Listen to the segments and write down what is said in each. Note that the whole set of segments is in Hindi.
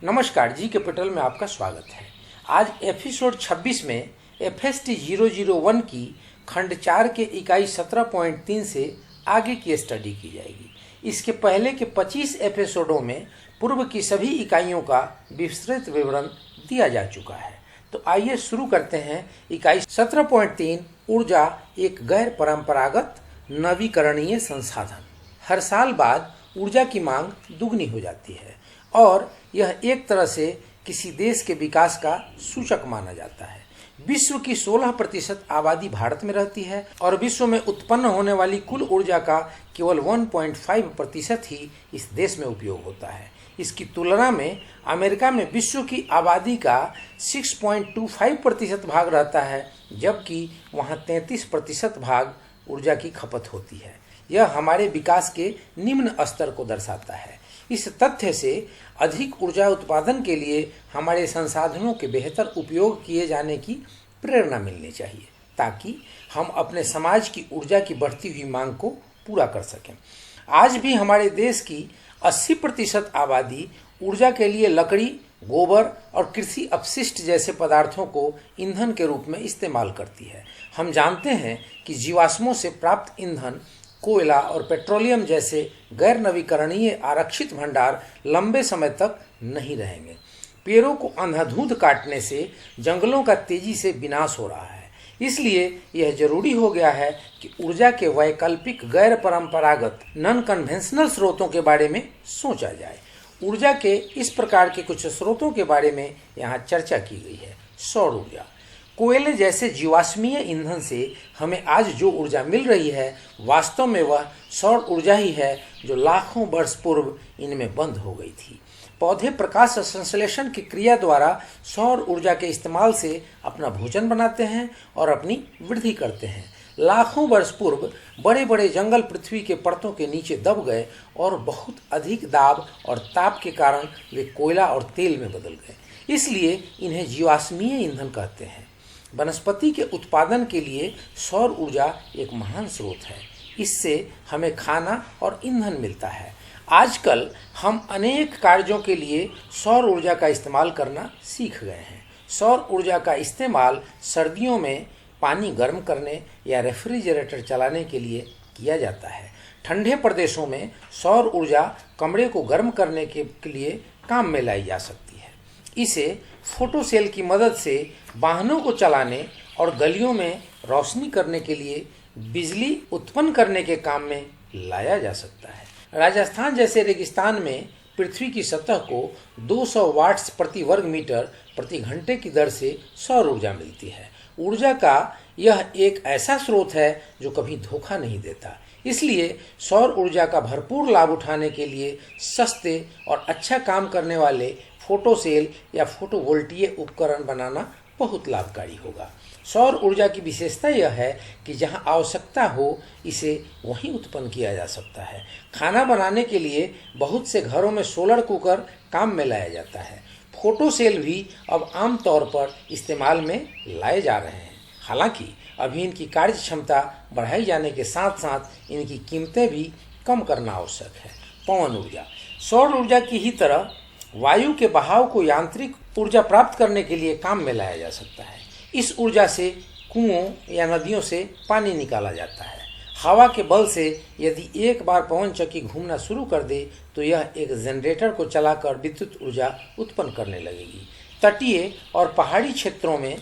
नमस्कार, जी कैपिटल में आपका स्वागत है। आज एपिसोड 26 में FST 001 की खंड 4 के इकाई 17.3 से आगे की स्टडी की जाएगी। इसके पहले के 25 एपिसोडों में पूर्व की सभी इकाइयों का विस्तृत विवरण दिया जा चुका है। तो आइए शुरू करते हैं। इकाई 17.3 ऊर्जा एक गैर परंपरागत नवीकरणीय संसाधन। हर साल बाद ऊर्जा की मांग दुगनी हो जाती है और यह एक तरह से किसी देश के विकास का सूचक माना जाता है। विश्व की 16% आबादी भारत में रहती है और विश्व में उत्पन्न होने वाली कुल ऊर्जा का केवल 1.5% ही इस देश में उपयोग होता है। इसकी तुलना में अमेरिका में विश्व की आबादी का 6.25% भाग रहता है, जबकि वहाँ 33% भाग ऊर्जा की खपत होती है। यह हमारे विकास के निम्न स्तर को दर्शाता है। इस तथ्य से अधिक ऊर्जा उत्पादन के लिए हमारे संसाधनों के बेहतर उपयोग किए जाने की प्रेरणा मिलनी चाहिए, ताकि हम अपने समाज की ऊर्जा की बढ़ती हुई मांग को पूरा कर सकें। आज भी हमारे देश की 80% आबादी ऊर्जा के लिए लकड़ी, गोबर और कृषि अपशिष्ट जैसे पदार्थों को ईंधन के रूप में इस्तेमाल करती है। हम जानते हैं कि जीवाश्मों से प्राप्त ईंधन, कोयला और पेट्रोलियम जैसे गैर नवीकरणीय आरक्षित भंडार लंबे समय तक नहीं रहेंगे। पेड़ों को अंधाधुंध काटने से जंगलों का तेजी से विनाश हो रहा है। इसलिए यह जरूरी हो गया है कि ऊर्जा के वैकल्पिक गैर परंपरागत नॉन कन्वेंशनल स्रोतों के बारे में सोचा जाए। ऊर्जा के इस प्रकार के कुछ स्रोतों के बारे में यहाँ चर्चा की गई है। सौर ऊर्जा। कोयले जैसे जीवाश्मीय ईंधन से हमें आज जो ऊर्जा मिल रही है, वास्तव में वह सौर ऊर्जा ही है जो लाखों वर्ष पूर्व इनमें बंद हो गई थी। पौधे प्रकाश संश्लेषण की क्रिया द्वारा सौर ऊर्जा के इस्तेमाल से अपना भोजन बनाते हैं और अपनी वृद्धि करते हैं। लाखों वर्ष पूर्व बड़े बड़े जंगल पृथ्वी के परतों के नीचे दब गए और बहुत अधिक दाब और ताप के कारण वे कोयला और तेल में बदल गए। इसलिए इन्हें जीवाश्मीय ईंधन कहते हैं। वनस्पति के उत्पादन के लिए सौर ऊर्जा एक महान स्रोत है। इससे हमें खाना और ईंधन मिलता है। आजकल हम अनेक कार्यों के लिए सौर ऊर्जा का इस्तेमाल करना सीख गए हैं। सौर ऊर्जा का इस्तेमाल सर्दियों में पानी गर्म करने या रेफ्रिजरेटर चलाने के लिए किया जाता है। ठंडे प्रदेशों में सौर ऊर्जा कमरे को गर्म करने के लिए काम में लाई जा सकती है। इसे फोटो सेल की मदद से वाहनों को चलाने और गलियों में रोशनी करने के लिए बिजली उत्पन्न करने के काम में लाया जा सकता है। राजस्थान जैसे रेगिस्तान में पृथ्वी की सतह को 200 वाट्स प्रति वर्ग मीटर प्रति घंटे की दर से सौर ऊर्जा मिलती है। ऊर्जा का यह एक ऐसा स्रोत है जो कभी धोखा नहीं देता। इसलिए सौर ऊर्जा का भरपूर लाभ उठाने के लिए सस्ते और अच्छा काम करने वाले फोटो सेल या फोटोवोल्टिक उपकरण बनाना बहुत लाभकारी होगा। सौर ऊर्जा की विशेषता यह है कि जहां आवश्यकता हो इसे वहीं उत्पन्न किया जा सकता है। खाना बनाने के लिए बहुत से घरों में सोलर कुकर काम में लाया जाता है। फोटो सेल भी अब आम तौर पर इस्तेमाल में लाए जा रहे हैं। हालांकि अभी इनकी कार्य क्षमता बढ़ाई जाने के साथ साथ इनकी कीमतें भी कम करना आवश्यक है। पवन ऊर्जा। सौर ऊर्जा की ही तरह वायु के बहाव को यांत्रिक ऊर्जा प्राप्त करने के लिए काम में लाया जा सकता है। इस ऊर्जा से कुओं या नदियों से पानी निकाला जाता है। हवा के बल से यदि एक बार पवन चक्की घूमना शुरू कर दे तो यह एक जनरेटर को चलाकर विद्युत ऊर्जा उत्पन्न करने लगेगी। तटीय और पहाड़ी क्षेत्रों में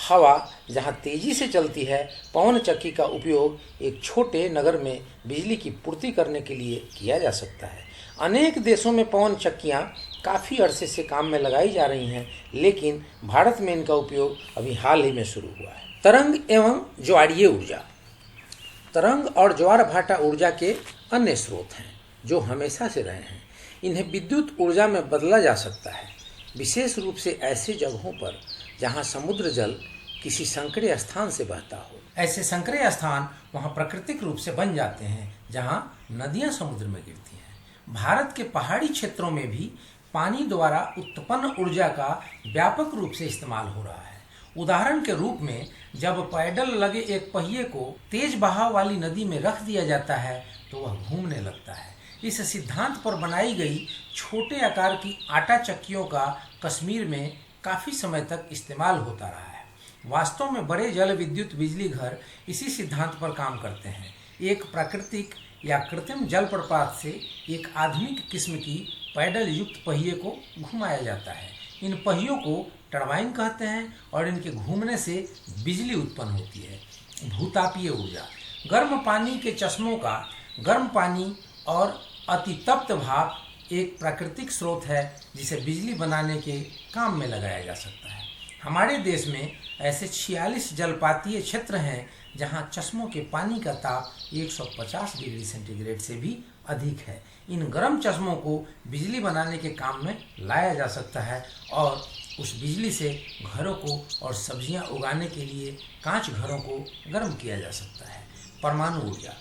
हवा जहां तेजी से चलती है, पवन चक्की का उपयोग एक छोटे नगर में बिजली की पूर्ति करने के लिए किया जा सकता है। अनेक देशों में पवन चक्कियां काफ़ी अरसे से काम में लगाई जा रही हैं, लेकिन भारत में इनका उपयोग अभी हाल ही में शुरू हुआ है। तरंग एवं ज्वारीय ऊर्जा। तरंग और ज्वार भाटा ऊर्जा के अन्य स्रोत हैं जो हमेशा से रहे हैं। इन्हें विद्युत ऊर्जा में बदला जा सकता है, विशेष रूप से ऐसे जगहों पर जहां समुद्र जल किसी संकरे स्थान से बहता हो। ऐसे संकरे स्थान वहां प्राकृतिक रूप से बन जाते हैं जहां नदियां समुद्र में गिरती हैं। भारत के पहाड़ी क्षेत्रों में भी पानी द्वारा उत्पन्न ऊर्जा का व्यापक रूप से इस्तेमाल हो रहा है। उदाहरण के रूप में जब पैडल लगे एक पहिए को तेज बहाव वाली नदी में रख दिया जाता है तो वह घूमने लगता है। इस सिद्धांत पर बनाई गई छोटे आकार की आटा चक्कियों का कश्मीर में काफ़ी समय तक इस्तेमाल होता रहा है। वास्तव में बड़े जल विद्युत बिजली घर इसी सिद्धांत पर काम करते हैं। एक प्राकृतिक या कृत्रिम जल प्रपात से एक आधुनिक किस्म की पैडल युक्त पहिए को घुमाया जाता है। इन पहियों को टरबाइन कहते हैं और इनके घूमने से बिजली उत्पन्न होती है। भूतापीय ऊर्जा, गर्म पानी के चश्मों का गर्म पानी और अतितप्त भाप एक प्राकृतिक स्रोत है जिसे बिजली बनाने के काम में लगाया जा सकता है। हमारे देश में ऐसे 46 जलपातीय क्षेत्र हैं जहां चश्मों के पानी का ताप 150 डिग्री सेंटीग्रेड से भी अधिक है। इन गर्म चश्मों को बिजली बनाने के काम में लाया जा सकता है और उस बिजली से घरों को और सब्जियां उगाने के लिए कांच घरों को गर्म किया जा सकता है। परमाणु ऊर्जा,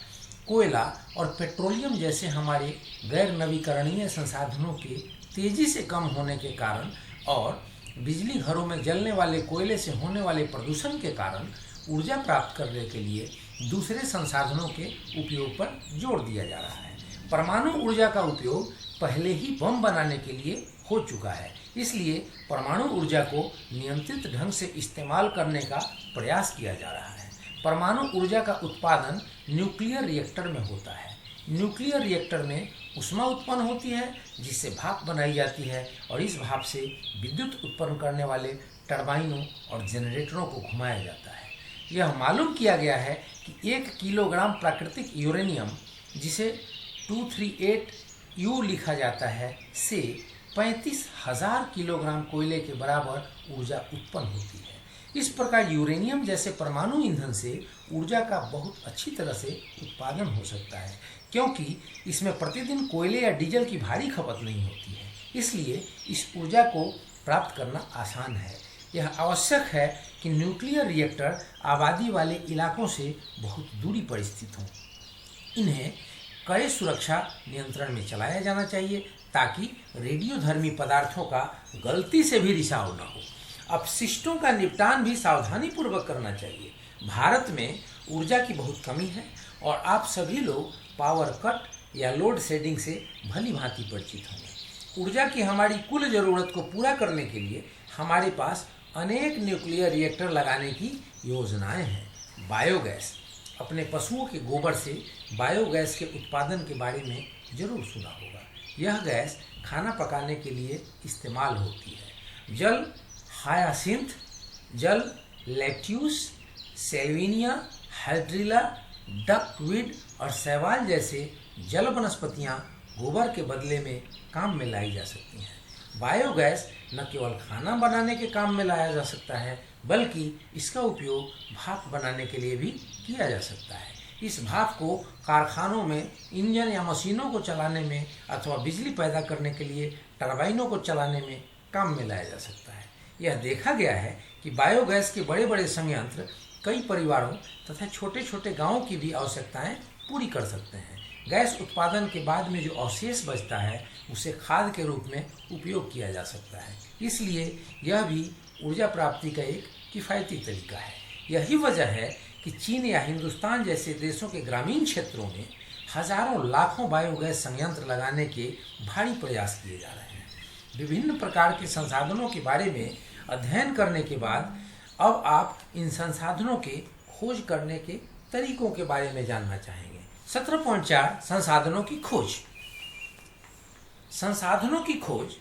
कोयला और पेट्रोलियम जैसे हमारे गैर नवीकरणीय संसाधनों के तेजी से कम होने के कारण और बिजली घरों में जलने वाले कोयले से होने वाले प्रदूषण के कारण ऊर्जा प्राप्त करने के लिए दूसरे संसाधनों के उपयोग पर जोर दिया जा रहा है। परमाणु ऊर्जा का उपयोग पहले ही बम बनाने के लिए हो चुका है, इसलिए परमाणु ऊर्जा को नियंत्रित ढंग से इस्तेमाल करने का प्रयास किया जा रहा है। परमाणु ऊर्जा का उत्पादन न्यूक्लियर रिएक्टर में होता है। न्यूक्लियर रिएक्टर में ऊष्मा उत्पन्न होती है जिससे भाप बनाई जाती है और इस भाप से विद्युत उत्पन्न करने वाले टरबाइनों और जनरेटरों को घुमाया जाता है। यह मालूम किया गया है कि 1 किलोग्राम प्राकृतिक यूरेनियम, जिसे 238U लिखा जाता है, से 35,000 किलोग्राम कोयले के बराबर ऊर्जा उत्पन्न होती है। इस प्रकार यूरेनियम जैसे परमाणु ईंधन से ऊर्जा का बहुत अच्छी तरह से उत्पादन हो सकता है, क्योंकि इसमें प्रतिदिन कोयले या डीजल की भारी खपत नहीं होती है। इसलिए इस ऊर्जा को प्राप्त करना आसान है। यह आवश्यक है कि न्यूक्लियर रिएक्टर आबादी वाले इलाकों से बहुत दूरी पर स्थित हों। इन्हें कड़े सुरक्षा नियंत्रण में चलाया जाना चाहिए ताकि रेडियोधर्मी पदार्थों का गलती से भी रिसाव न हो। अपशिष्टों का निपटान भी सावधानी पूर्वक करना चाहिए। भारत में ऊर्जा की बहुत कमी है और आप सभी लोग पावर कट या लोड शेडिंग से भली भांति परिचित होंगे। ऊर्जा की हमारी कुल ज़रूरत को पूरा करने के लिए हमारे पास अनेक न्यूक्लियर रिएक्टर लगाने की योजनाएं हैं। बायोगैस, अपने पशुओं के गोबर से बायोगैस के उत्पादन के बारे में जरूर सुना होगा। यह गैस खाना पकाने के लिए इस्तेमाल होती है। जल हायासिंथ, जल लेट्यूस, सेल्विनिया, हाइड्रिला, डकवीड और शैवाल जैसे जल वनस्पतियाँ गोबर के बदले में काम में लाई जा सकती हैं। बायोगैस न केवल खाना बनाने के काम में लाया जा सकता है, बल्कि इसका उपयोग भाप बनाने के लिए भी किया जा सकता है। इस भाप को कारखानों में इंजन या मशीनों को चलाने में अथवा बिजली पैदा करने के लिए टरबाइनों को चलाने में काम में लाया जा सकता है। यह देखा गया है कि बायोगैस के बड़े बड़े संयंत्र कई परिवारों तथा छोटे छोटे गांवों की भी आवश्यकताएं पूरी कर सकते हैं। गैस उत्पादन के बाद में जो अवशेष बचता है उसे खाद के रूप में उपयोग किया जा सकता है। इसलिए यह भी ऊर्जा प्राप्ति का एक किफ़ायती तरीका है। यही वजह है कि चीन या हिंदुस्तान जैसे देशों के ग्रामीण क्षेत्रों में हजारों लाखों बायोगैस संयंत्र लगाने के भारी प्रयास किए जा रहे हैं। विभिन्न प्रकार के संसाधनों के बारे में अध्ययन करने के बाद अब आप इन संसाधनों के खोज करने के तरीकों के बारे में जानना चाहेंगे। 17.4 संसाधनों की खोज। संसाधनों की खोज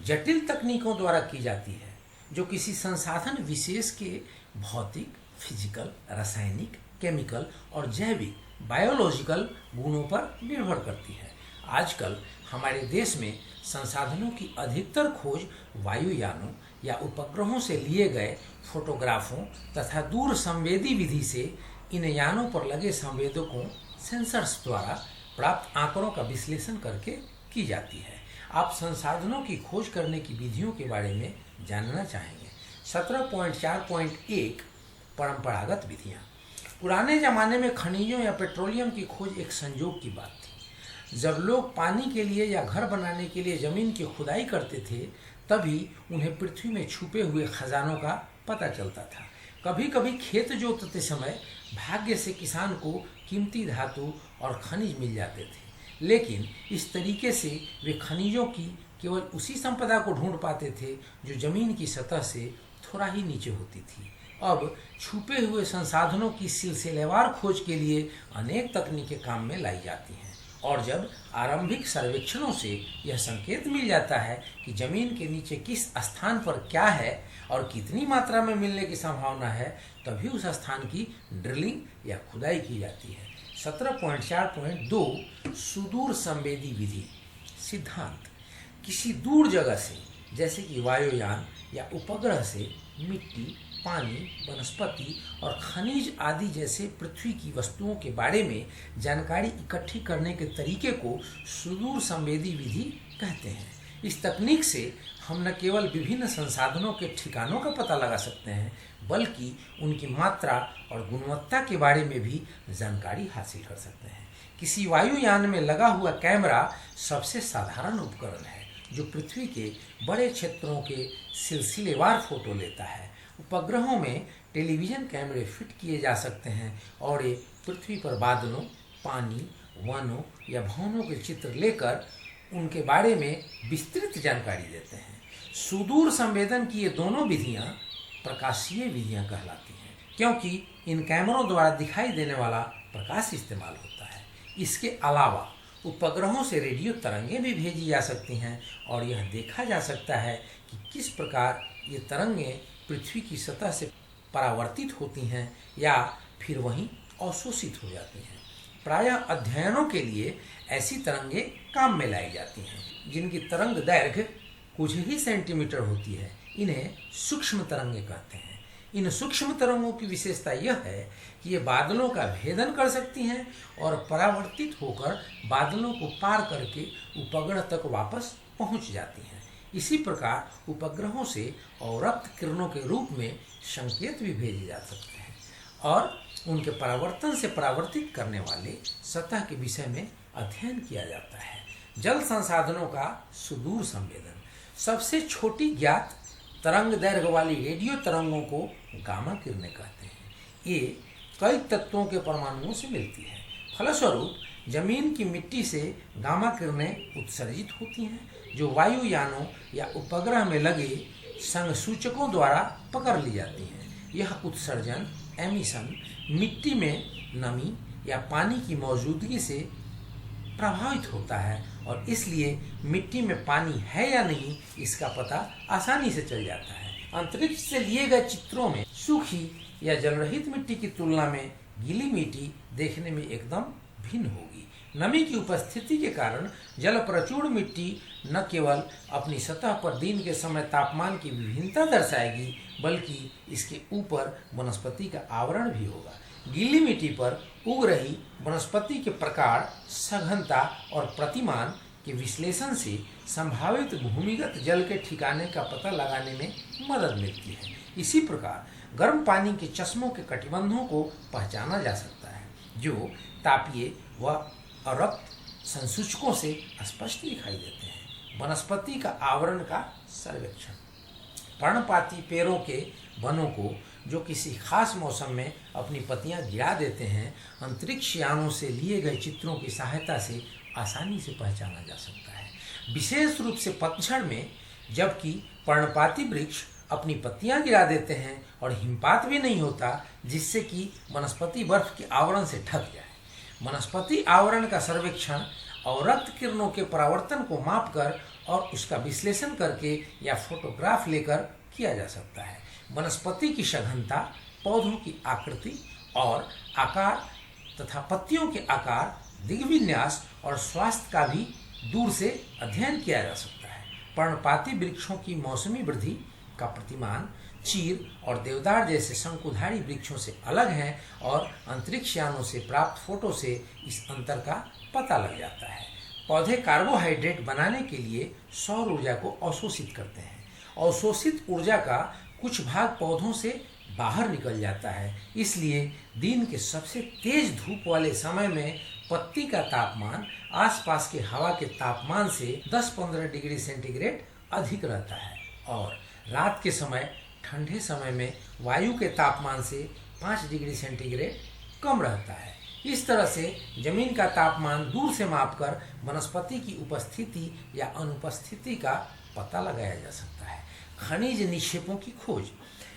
जटिल तकनीकों द्वारा की जाती है जो किसी संसाधन विशेष के भौतिक, फिजिकल, रासायनिक, केमिकल और जैविक, बायोलॉजिकल गुणों पर निर्भर करती है। आजकल हमारे देश में संसाधनों की अधिकतर खोज वायुयानों या उपग्रहों से लिए गए फोटोग्राफों तथा दूर संवेदी विधि से इन यानों पर लगे संवेदकों, सेंसर्स द्वारा प्राप्त आंकड़ों का विश्लेषण करके की जाती है। आप संसाधनों की खोज करने की विधियों के बारे में जानना चाहेंगे। 17.4.1 परंपरागत विधियाँ। पुराने ज़माने में खनिजों या पेट्रोलियम की खोज एक संयोग की बात थी। जब लोग पानी के लिए या घर बनाने के लिए ज़मीन की खुदाई करते थे तभी उन्हें पृथ्वी में छुपे हुए खजानों का पता चलता था। कभी कभी खेत जोतते समय भाग्य से किसान को कीमती धातु और खनिज मिल जाते थे, लेकिन इस तरीके से वे खनिजों की केवल उसी संपदा को ढूंढ पाते थे जो जमीन की सतह से थोड़ा ही नीचे होती थी। अब छुपे हुए संसाधनों की सिलसिलेवार खोज के लिए अनेक तकनीकें काम में लाई जाती हैं, और जब आरंभिक सर्वेक्षणों से यह संकेत मिल जाता है कि जमीन के नीचे किस स्थान पर क्या है और कितनी मात्रा में मिलने की संभावना है, तभी उस स्थान की ड्रिलिंग या खुदाई की जाती है। 17.4.2 सुदूर संवेदी विधि सिद्धांत। किसी दूर जगह से, जैसे कि वायुयान या उपग्रह से, मिट्टी, पानी, वनस्पति और खनिज आदि जैसे पृथ्वी की वस्तुओं के बारे में जानकारी इकट्ठी करने के तरीके को सुदूर संवेदी विधि कहते हैं। इस तकनीक से हम न केवल विभिन्न संसाधनों के ठिकानों का पता लगा सकते हैं, बल्कि उनकी मात्रा और गुणवत्ता के बारे में भी जानकारी हासिल कर सकते हैं। किसी वायुयान में लगा हुआ कैमरा सबसे साधारण उपकरण है जो पृथ्वी के बड़े क्षेत्रों के सिलसिलेवार फोटो लेता है। उपग्रहों में टेलीविज़न कैमरे फिट किए जा सकते हैं और ये पृथ्वी पर बादलों, पानी, वनों या भवनों के चित्र लेकर उनके बारे में विस्तृत जानकारी देते हैं। सुदूर संवेदन की ये दोनों विधियां प्रकाशीय विधियां कहलाती हैं, क्योंकि इन कैमरों द्वारा दिखाई देने वाला प्रकाश इस्तेमाल होता है। इसके अलावा उपग्रहों से रेडियो तरंगें भी भेजी जा सकती हैं और यह देखा जा सकता है कि किस प्रकार ये तरंगें पृथ्वी की सतह से परावर्तित होती हैं या फिर वहीं अवशोषित हो जाती हैं। प्रायः अध्ययनों के लिए ऐसी तरंगें काम में लाई जाती हैं जिनकी तरंग दैर्घ्य कुछ ही सेंटीमीटर होती है। इन्हें सूक्ष्म तरंगें कहते हैं। इन सूक्ष्म तरंगों की विशेषता यह है कि ये बादलों का भेदन कर सकती हैं और परावर्तित होकर बादलों को पार करके उपग्रह तक वापस पहुंच जाती हैं। इसी प्रकार उपग्रहों से अवरक्त किरणों के रूप में संकेत भी भेजे जा सकते हैं और उनके परावर्तन से परावर्तित करने वाले सतह के विषय में अध्ययन किया जाता है। जल संसाधनों का सुदूर संवेदन। सबसे छोटी ज्ञात तरंग दैर्घ्य वाली रेडियो तरंगों को गामा किरणें कहते हैं। ये कई तत्वों के परमाणुओं से मिलती है। फलस्वरूप जमीन की मिट्टी से गामा किरणें उत्सर्जित होती हैं जो वायुयानों या उपग्रह में लगे संसूचकों द्वारा पकड़ ली जाती हैं। यह उत्सर्जन एमिशन मिट्टी में नमी या पानी की मौजूदगी से प्रभावित होता है और इसलिए मिट्टी में पानी है या नहीं इसका पता आसानी से चल जाता है। अंतरिक्ष से लिए गए चित्रों में सूखी या जलरहित मिट्टी की तुलना में गीली मिट्टी देखने में एकदम भिन्न होगी। नमी की उपस्थिति के कारण जल प्रचुर मिट्टी न केवल अपनी सतह पर दिन के समय तापमान की विभिन्नता दर्शाएगी, बल्कि इसके ऊपर वनस्पति का आवरण भी होगा। गीली मिट्टी पर उग रही वनस्पति के प्रकार, सघनता और प्रतिमान के विश्लेषण से संभावित भूमिगत जल के ठिकाने का पता लगाने में मदद मिलती है। इसी प्रकार गर्म पानी के चश्मों के कटिबंधों को पहचाना जा सकता है जो तापीय व अरक्त संसूचकों से स्पष्ट दिखाई देते हैं। वनस्पति का आवरण का सर्वेक्षण। पर्णपाती पेड़ों के वनों को जो किसी खास मौसम में अपनी पत्तियां गिरा देते हैं, अंतरिक्ष यानों से लिए गए चित्रों की सहायता से आसानी से पहचाना जा सकता है। विशेष रूप से पतझड़ में जबकि पर्णपाती वृक्ष अपनी पत्तियां गिरा देते हैं और हिमपात भी नहीं होता, जिससे कि वनस्पति बर्फ के आवरण से ढक जाए। वनस्पति आवरण का सर्वेक्षण अवरक्त किरणों के परावर्तन को मापकर और उसका विश्लेषण करके या फोटोग्राफ लेकर किया जा सकता है। वनस्पति की सघनता, पौधों की आकृति और आकार तथा पत्तियों के आकार, दिग्विन्यास और स्वास्थ्य का भी दूर से अध्ययन किया जा सकता है। पर्णपाती वृक्षों की मौसमी वृद्धि का प्रतिमान चीर और देवदार जैसे शंकुधारी वृक्षों से अलग हैं और अंतरिक्ष यानों से प्राप्त फोटो से इस अंतर का पता लग जाता है। पौधे कार्बोहाइड्रेट बनाने के लिए सौर ऊर्जा को अवशोषित करते हैं। अवशोषित ऊर्जा का कुछ भाग पौधों से बाहर निकल जाता है, इसलिए दिन के सबसे तेज धूप वाले समय में पत्ती का तापमान आसपास के हवा के तापमान से 10-15 डिग्री सेंटीग्रेड अधिक रहता है और रात के समय ठंडे समय में वायु के तापमान से 5 डिग्री सेंटीग्रेड कम रहता है। इस तरह से जमीन का तापमान दूर से मापकर वनस्पति की उपस्थिति या अनुपस्थिति का पता लगाया जा सकता है। खनिज निक्षेपों की खोज।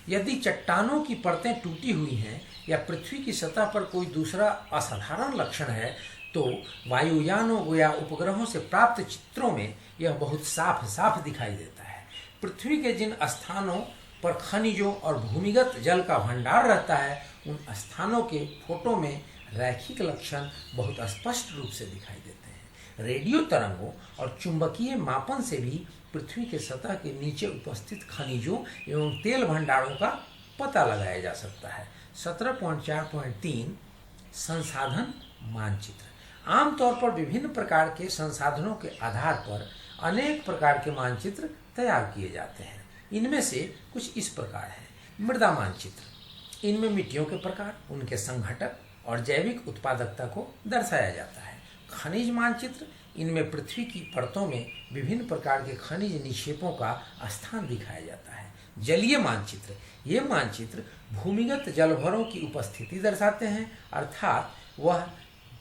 यदि चट्टानों की परतें टूटी हुई हैं या पृथ्वी की सतह पर कोई दूसरा असाधारण लक्षण है तो वायुयानों या उपग्रहों से प्राप्त चित्रों में यह बहुत साफ साफ दिखाई देता है। पृथ्वी के जिन स्थानों पर खनिजों और भूमिगत जल का भंडार रहता है उन स्थानों के फोटो में रैखिक लक्षण बहुत स्पष्ट रूप से दिखाई देते हैं। रेडियो तरंगों और चुंबकीय मापन से भी पृथ्वी के सतह के नीचे उपस्थित खनिजों एवं तेल भंडारों का पता लगाया जा सकता है। 17.4.3 संसाधन मानचित्र। आमतौर पर विभिन्न प्रकार के संसाधनों के आधार पर अनेक प्रकार के मानचित्र तैयार किए जाते हैं। इनमें से कुछ इस प्रकार हैं। मृदा मानचित्र। इनमें मिट्टियों के प्रकार, उनके संघटक और जैविक उत्पादकता को दर्शाया जाता है। खनिज मानचित्र। इनमें पृथ्वी की परतों में विभिन्न प्रकार के खनिज निक्षेपों का स्थान दिखाया जाता है। जलीय मानचित्र। ये मानचित्र भूमिगत जलभरों की उपस्थिति दर्शाते हैं, अर्थात वह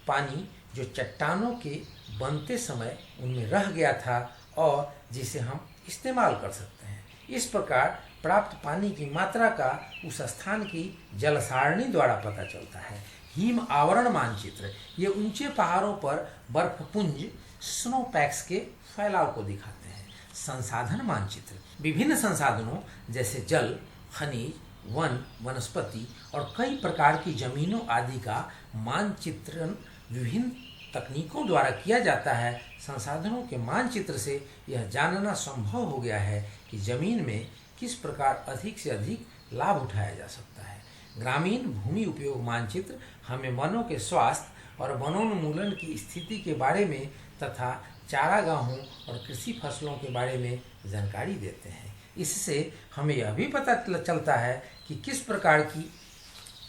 पानी जो चट्टानों के बनते समय उनमें रह गया था और जिसे हम इस्तेमाल कर सकते हैं। इस प्रकार प्राप्त पानी की मात्रा का उस स्थान की जल सारणी द्वारा पता चलता है। हिम आवरण मानचित्र। ये ऊंचे पहाड़ों पर बर्फपुंज स्नोपैक्स के फैलाव को दिखाते हैं। संसाधन मानचित्र। विभिन्न संसाधनों जैसे जल, खनिज, वन, वनस्पति और कई प्रकार की जमीनों आदि का मानचित्रण विभिन्न तकनीकों द्वारा किया जाता है। संसाधनों के मानचित्र से यह जानना संभव हो गया है कि जमीन में किस प्रकार अधिक से अधिक लाभ उठाया जा सकता है। ग्रामीण भूमि उपयोग मानचित्र हमें वनों के स्वास्थ्य और वनोन्मूलन की स्थिति के बारे में तथा चारागाहों और कृषि फसलों के बारे में जानकारी देते हैं। इससे हमें यह भी पता चलता है कि किस प्रकार की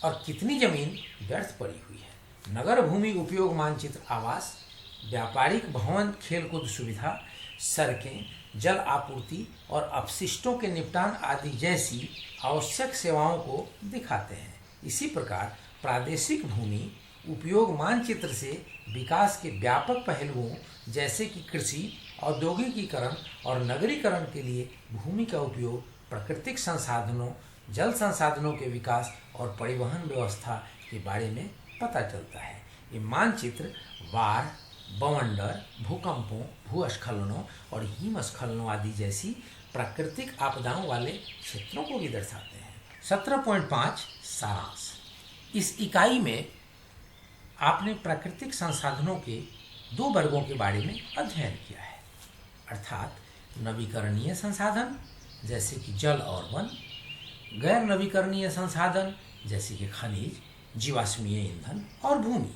और कितनी जमीन व्यर्थ पड़ी हुई है। नगर भूमि उपयोग मानचित्र आवास, व्यापारिक भवन, खेलकूद सुविधा, सड़कें, जल आपूर्ति और अपशिष्टों के निपटान आदि जैसी आवश्यक सेवाओं को दिखाते हैं। इसी प्रकार प्रादेशिक भूमि उपयोग मानचित्र से विकास के व्यापक पहलुओं जैसे कि कृषि, औद्योगिकीकरण और नगरीकरण के लिए भूमि का उपयोग, प्राकृतिक संसाधनों, जल संसाधनों के विकास और परिवहन व्यवस्था के बारे में पता चलता है। ये मानचित्र बाढ़, बवंडर, भूकंपों, भूस्खलनों और हिमस्खलनों आदि जैसी प्राकृतिक आपदाओं वाले क्षेत्रों को भी दर्शाते हैं। 17.5 सारांश। इस इकाई में आपने प्राकृतिक संसाधनों के 2 वर्गों के बारे में अध्ययन किया है, अर्थात नवीकरणीय संसाधन जैसे कि जल और वन, गैर नवीकरणीय संसाधन जैसे कि खनिज, जीवाश्मीय ईंधन और भूमि।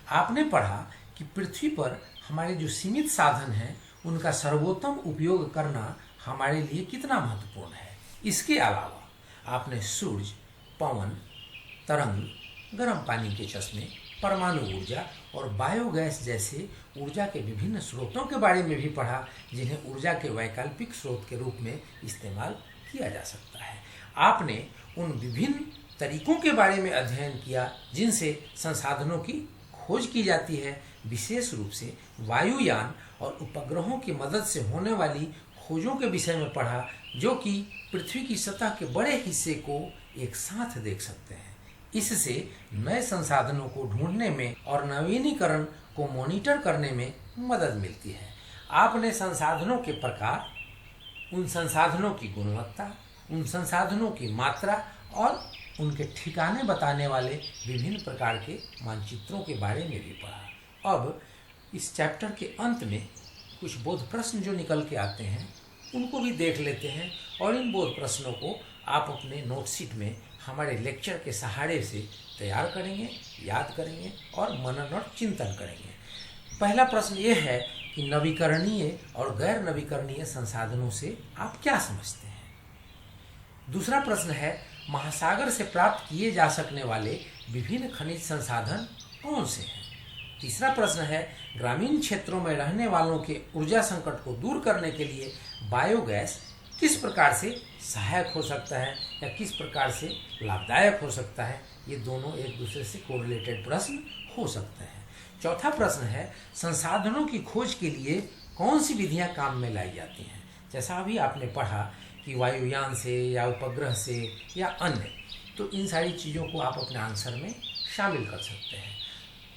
आपने पढ़ा कि पृथ्वी पर हमारे जो सीमित साधन हैं उनका सर्वोत्तम उपयोग करना हमारे लिए कितना महत्वपूर्ण है। इसके अलावा आपने सूर्य, पवन, तरंग, गर्म पानी के चश्मे, परमाणु ऊर्जा और बायोगैस जैसे ऊर्जा के विभिन्न स्रोतों के बारे में भी पढ़ा जिन्हें ऊर्जा के वैकल्पिक स्रोत के रूप में इस्तेमाल किया जा सकता है। आपने उन विभिन्न तरीकों के बारे में अध्ययन किया जिनसे संसाधनों की खोज की जाती है। विशेष रूप से वायुयान और उपग्रहों की मदद से होने वाली खोजों के विषय में पढ़ा जो कि पृथ्वी की सतह के बड़े हिस्से को एक साथ देख सकते हैं। इससे नए संसाधनों को ढूंढने में और नवीनीकरण को मॉनिटर करने में मदद मिलती है। आपने संसाधनों के प्रकार, उन संसाधनों की गुणवत्ता, उन संसाधनों की मात्रा और उनके ठिकाने बताने वाले विभिन्न प्रकार के मानचित्रों के बारे में भी पढ़ा। अब इस चैप्टर के अंत में कुछ बोध प्रश्न जो निकल के आते हैं उनको भी देख लेते हैं और इन बोध प्रश्नों को आप अपने नोटशीट में हमारे लेक्चर के सहारे से तैयार करेंगे, याद करेंगे और मनन और चिंतन करेंगे। पहला प्रश्न ये है कि नवीकरणीय और गैर नवीकरणीय संसाधनों से आप क्या समझते हैं। दूसरा प्रश्न है महासागर से प्राप्त किए जा सकने वाले विभिन्न खनिज संसाधन कौन से हैं। तीसरा प्रश्न है ग्रामीण क्षेत्रों में रहने वालों के ऊर्जा संकट को दूर करने के लिए बायोगैस किस प्रकार से सहायक हो सकता है या किस प्रकार से लाभदायक हो सकता है, ये दोनों एक दूसरे से कोरिलेटेड प्रश्न हो सकते हैं। चौथा प्रश्न है, संसाधनों की खोज के लिए कौन सी विधियां काम में लाई जाती हैं। जैसा अभी आपने पढ़ा कि वायुयान से या उपग्रह से या अन्य, तो इन सारी चीज़ों को आप अपने आंसर में शामिल कर सकते हैं।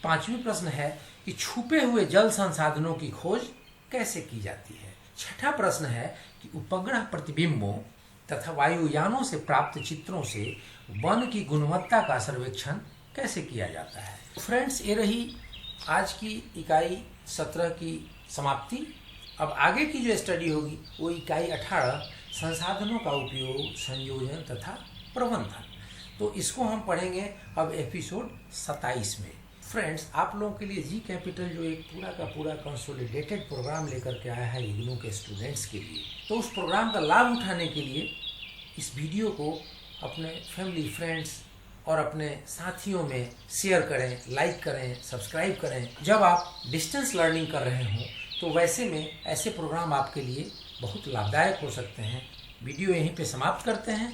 पांचवी प्रश्न है कि छुपे हुए जल संसाधनों की खोज कैसे की जाती है। छठा प्रश्न है कि उपग्रह प्रतिबिंबों तथा वायुयानों से प्राप्त चित्रों से वन की गुणवत्ता का सर्वेक्षण कैसे किया जाता है। फ्रेंड्स, ये रही आज की इकाई 17 की समाप्ति। अब आगे की जो स्टडी होगी वो इकाई 18 संसाधनों का उपयोग, संयोजन तथा प्रबंधन। तो इसको हम पढ़ेंगे अब एपिसोड 27 में। फ्रेंड्स, आप लोगों के लिए जी कैपिटल जो एक पूरा का पूरा कंसोलिडेटेड प्रोग्राम लेकर के आया है इग्नू के स्टूडेंट्स के लिए, तो उस प्रोग्राम का लाभ उठाने के लिए इस वीडियो को अपने फैमिली, फ्रेंड्स और अपने साथियों में शेयर करें, लाइक करें, सब्सक्राइब करें। जब आप डिस्टेंस लर्निंग कर रहे हों तो वैसे में ऐसे प्रोग्राम आपके लिए बहुत लाभदायक हो सकते हैं। वीडियो यहीं पे समाप्त करते हैं।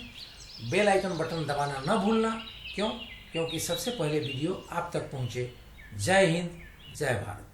बेल आइकन बटन दबाना न भूलना। क्योंकि सबसे पहले वीडियो आप तक पहुँचे। जय हिंद, जय भारत।